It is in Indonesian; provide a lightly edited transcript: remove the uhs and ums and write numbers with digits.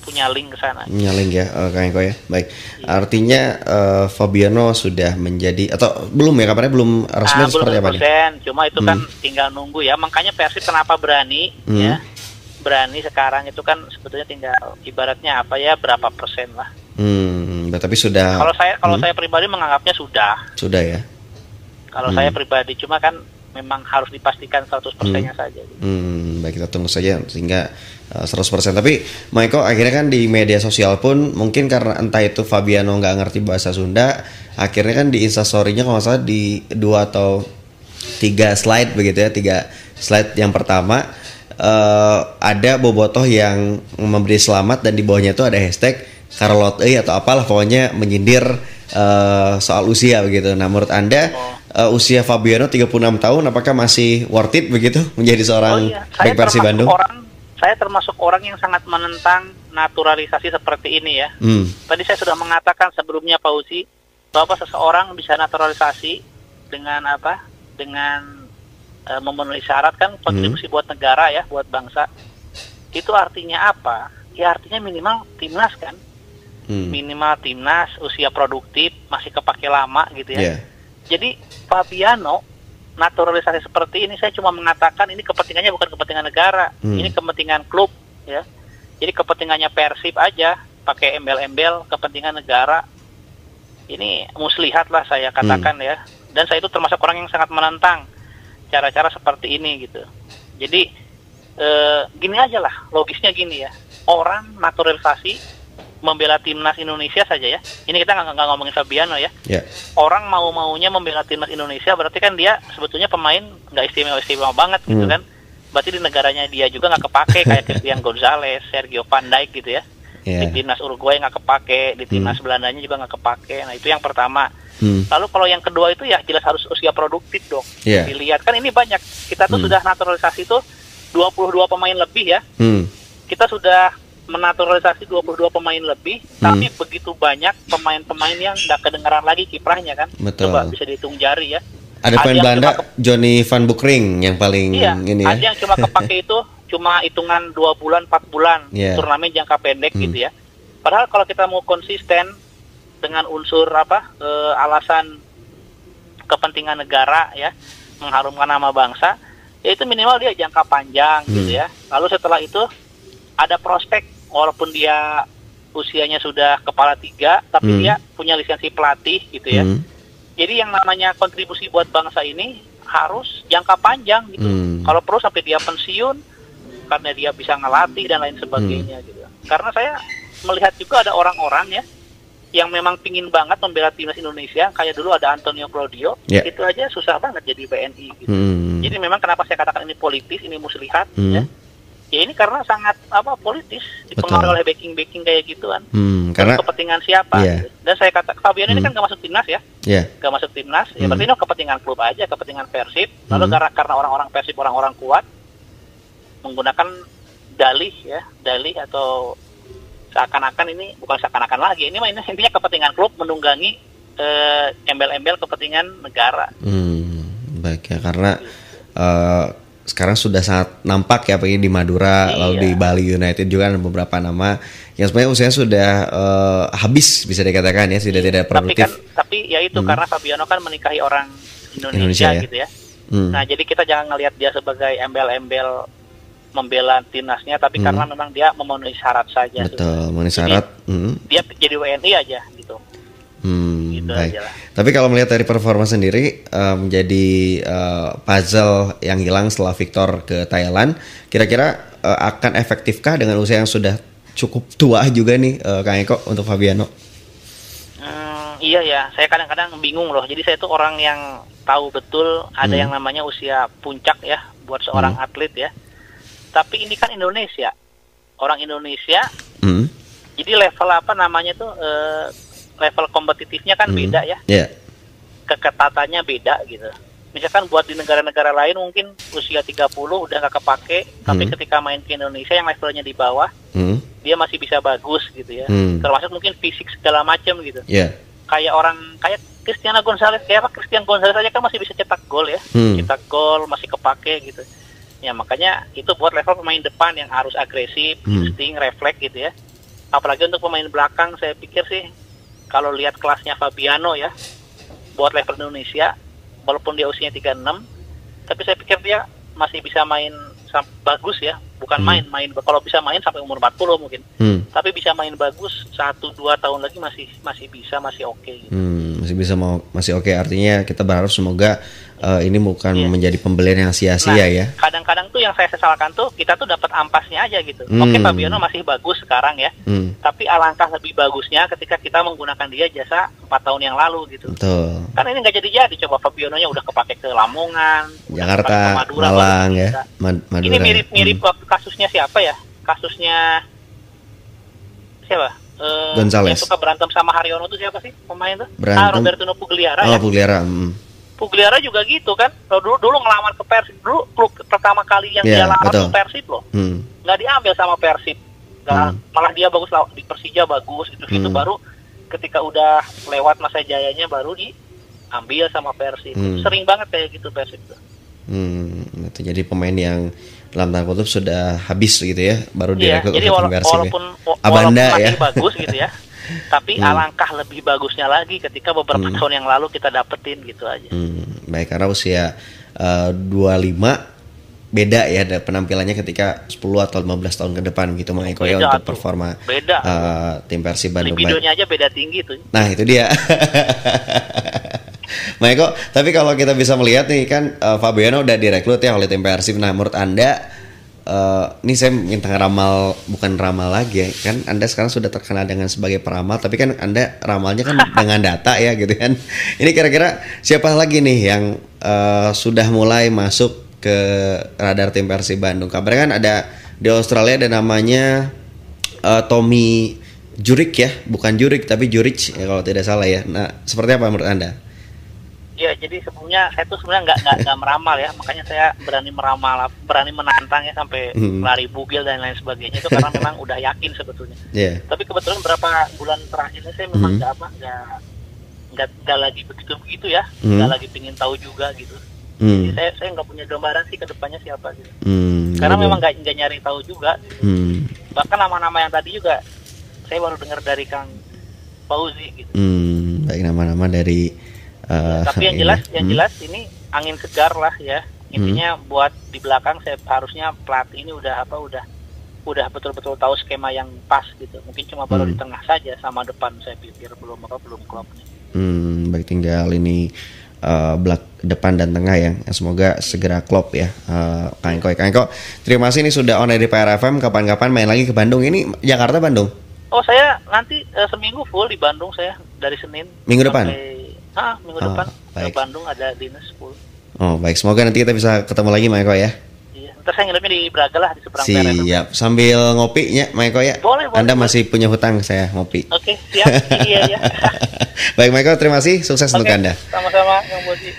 punya link ke sana. Punya link ya, Kang Eko ya. Baik. Iya. Artinya Fabiano sudah menjadi atau belum ya, kabarnya belum resmi Belum seperti apa nih? 100%, cuma itu kan tinggal nunggu ya. Makanya Persib kenapa berani ya? Berani sekarang itu kan sebetulnya tinggal ibaratnya apa ya, berapa persen lah. Tapi sudah. Kalau saya pribadi menganggapnya sudah. Sudah ya. Kalau saya pribadi, cuma kan memang harus dipastikan 100%-nya saja. Baik, kita tunggu saja sehingga 100%. Tapi Maiko akhirnya kan di media sosial pun mungkin karena entah itu Fabiano nggak ngerti bahasa Sunda, akhirnya kan di instastory-nya kalau nggak salah di 2 atau 3 slide begitu ya, 3 slide yang pertama ada bobotoh yang memberi selamat dan di bawahnya itu ada hashtag Karolot atau apalah, pokoknya menyindir soal usia begitu. Nah, menurut Anda usia Fabiano 36 tahun apakah masih worth it begitu menjadi seorang bek Persib Bandung? Saya termasuk orang yang sangat menentang naturalisasi seperti ini ya. Tadi saya sudah mengatakan sebelumnya Pak Uci bahwa seseorang bisa naturalisasi dengan apa? Dengan memenuhi syarat kan kontribusi buat negara ya, buat bangsa. Itu artinya apa? Ya artinya minimal timnas kan. Minimal timnas, usia produktif, masih kepake lama gitu ya. Jadi Fabiano naturalisasi seperti ini, saya cuma mengatakan ini kepentingannya bukan kepentingan negara, ini kepentingan klub ya. Jadi kepentingannya Persib aja, pakai embel-embel kepentingan negara. Ini muslihat lah saya katakan ya. Dan saya itu termasuk orang yang sangat menentang cara-cara seperti ini gitu. Jadi gini aja lah, logisnya gini ya. Orang naturalisasi membela timnas Indonesia saja ya. Ini kita nggak ngomongin Fabiano ya. Orang mau-maunya membela timnas Indonesia berarti kan dia sebetulnya pemain nggak istimewa banget gitu kan. Berarti di negaranya dia juga nggak kepake kayak Christian Gonzalez, Sergio Van Dijk gitu ya. Di timnas Uruguay nggak kepake, di timnas Belandanya juga nggak kepake. Nah itu yang pertama. Lalu kalau yang kedua itu ya jelas harus usia produktif dong. Dilihat kan ini banyak. Kita tuh sudah naturalisasi tuh 22 pemain lebih ya. Kita sudah menaturalisasi 22 pemain lebih, tapi begitu banyak pemain-pemain yang nggak kedengaran lagi kiprahnya kan. Betul. Coba bisa dihitung jari ya. Ada pemain Belanda, Johnny van Boekring yang paling ini ya. Ada yang cuma kepake itu cuma hitungan 2 bulan, 4 bulan, turnamen jangka pendek gitu ya. Padahal kalau kita mau konsisten dengan unsur alasan kepentingan negara ya, mengharumkan nama bangsa, ya itu minimal dia jangka panjang gitu ya. Lalu setelah itu ada prospek, walaupun dia usianya sudah kepala 3, tapi dia punya lisensi pelatih gitu ya. Jadi yang namanya kontribusi buat bangsa ini harus jangka panjang gitu. Kalau perlu sampai dia pensiun, karena dia bisa ngelatih dan lain sebagainya gitu. Karena saya melihat juga ada orang-orang ya yang memang pingin banget membela timnas Indonesia, kayak dulu ada Antonio Claudio, itu aja susah banget jadi WNI gitu. Jadi memang kenapa saya katakan ini politis, ini muslihat ya. Ya ini karena sangat politis, dipengaruhi oleh backing kayak gituan. Karena kepentingan siapa? Gitu. Dan saya kata Fabiano ini kan nggak masuk timnas ya, nggak masuk timnas. Ya berarti ini kepentingan klub aja, kepentingan Persib. Lalu karena orang-orang Persib, orang-orang kuat menggunakan dalih atau seakan-akan ini bukan seakan-akan lagi. Ini intinya kepentingan klub menunggangi embel-embel kepentingan negara. Baik ya, karena sekarang sudah sangat nampak ya di Madura, lalu di Bali United juga ada beberapa nama yang sebenarnya usianya sudah habis bisa dikatakan ya, sudah tidak produktif. Tapi ya itu karena Fabiano kan menikahi orang Indonesia ya? Gitu ya. Nah jadi kita jangan ngelihat dia sebagai embel-embel membela timnasnya, tapi karena memang dia memenuhi syarat saja. Betul, memenuhi syarat. Dia jadi WNI aja gitu. Gitu baik. Aja lah. Tapi kalau melihat dari performa sendiri menjadi puzzle yang hilang setelah Victor ke Thailand, kira-kira akan efektifkah dengan usia yang sudah cukup tua juga nih Kang Eko untuk Fabiano? Iya ya, saya kadang-kadang bingung loh. Jadi saya tuh orang yang tahu betul ada yang namanya usia puncak ya buat seorang atlet ya. Tapi ini kan Indonesia, orang Indonesia. Jadi level level kompetitifnya kan beda ya. Keketatannya beda gitu. Misalkan buat di negara-negara lain mungkin usia 30 udah gak kepake, tapi ketika main ke Indonesia yang levelnya di bawah, dia masih bisa bagus gitu ya. Termasuk mungkin fisik segala macam gitu. Kayak Christian Gonzalez, Christian Gonzalez aja kan masih bisa cetak gol ya. Cetak gol masih kepake gitu. Ya. Ya makanya itu buat level pemain depan yang harus agresif, insting, refleks gitu ya. apalagi untuk pemain belakang saya pikir sih kalau lihat kelasnya Fabiano ya buat level Indonesia, walaupun dia usianya 36, tapi saya pikir dia masih bisa main bagus ya, bukan main kalau bisa main sampai umur 40 mungkin. Tapi bisa main bagus 1-2 tahun lagi masih bisa, masih oke gitu. Masih oke. Artinya kita berharap semoga ini bukan menjadi pembelian yang sia-sia ya. Kadang-kadang tuh yang saya sesalkan tuh kita tuh dapat ampasnya aja gitu. Oke, Fabiano masih bagus sekarang ya. Tapi alangkah lebih bagusnya ketika kita menggunakan dia jasa 4 tahun yang lalu gitu. Betul. Karena ini nggak jadi coba Fabiano-nya udah kepake ke Lamongan, Jakarta, ke Madura, Malang ya. Madura. Ini mirip waktu kasusnya siapa ya? Kasusnya siapa? Gonzales. Yang suka berantem sama Haryono tuh siapa sih pemain tuh? Roberto Pugliara ya. Pugliara. Pugliara juga gitu kan. Dulu ngelamar ke Persib. Dulu klub pertama kali yang dia lamar ke Persib loh. Nggak diambil sama Persib. Malah dia bagus di Persija bagus gitu baru ketika udah lewat masa jayanya baru diambil sama Persib. Sering banget kayak gitu Persib tuh. Itu jadi pemain yang dalam tanda kutip sudah habis gitu ya, baru direkrut jadi walaupun Abanda ya. Masih bagus gitu ya. Tapi alangkah lebih bagusnya lagi ketika beberapa tahun yang lalu kita dapetin gitu aja. Baik, karena usia 25 beda ya penampilannya ketika 10 atau 15 tahun ke depan gitu Mang Eko ya untuk performa tim Persib Bandung. Libidonya aja beda tinggi tuh. Nah itu dia. Mang Eko, tapi kalau kita bisa melihat nih kan Fabiano udah direkrut ya oleh tim Persib. Nah menurut Anda ini saya minta bukan ramal lagi ya, kan Anda sekarang sudah terkenal dengan sebagai peramal, tapi kan Anda ramalnya kan dengan data ya gitu kan. Ini kira-kira siapa lagi nih yang sudah mulai masuk ke radar tim Persib Bandung? Kabarnya kan ada di Australia ada namanya Tommy Juric ya, bukan Juric tapi Juric ya kalau tidak salah ya. Nah seperti apa menurut Anda? Ya, jadi sebelumnya saya tuh sebenarnya nggak meramal ya, makanya saya berani menantang ya sampai lari bugil dan lain sebagainya itu karena memang udah yakin sebetulnya. Tapi kebetulan beberapa bulan terakhir ini saya memang nggak lagi begitu ya, nggak lagi pingin tahu juga gitu. Jadi saya nggak punya gambaran sih ke depannya siapa gitu. Karena memang nggak nyari tahu juga. Bahkan nama-nama yang tadi juga saya baru dengar dari Kang Fauzi gitu. Baik, nama-nama dari tapi yang jelas ini angin segar lah ya. Intinya buat di belakang saya harusnya pelatih ini udah betul-betul tahu skema yang pas gitu. Mungkin cuma baru di tengah saja, sama depan saya pikir belum klop. Baik, tinggal ini depan dan tengah ya. Semoga segera klop ya. Kang Eko, terima kasih ini sudah on di PRFM. Kapan-kapan main lagi ke Bandung. Ini Jakarta Bandung. Oh, saya nanti seminggu full di Bandung saya dari Senin minggu depan. Minggu depan ke Bandung ada dinas full. Oh baik, semoga nanti kita bisa ketemu lagi Mang Eko ya. Iya, ntar saya nginepnya di Braga lah di seberang PRFM. Siap, sambil ngopi ya Mang Eko ya. Boleh. Anda masih punya hutang saya ngopi. Oke, siap. Iya. Baik Mang Eko, terima kasih, sukses untuk Anda. Sama-sama Kang Boji.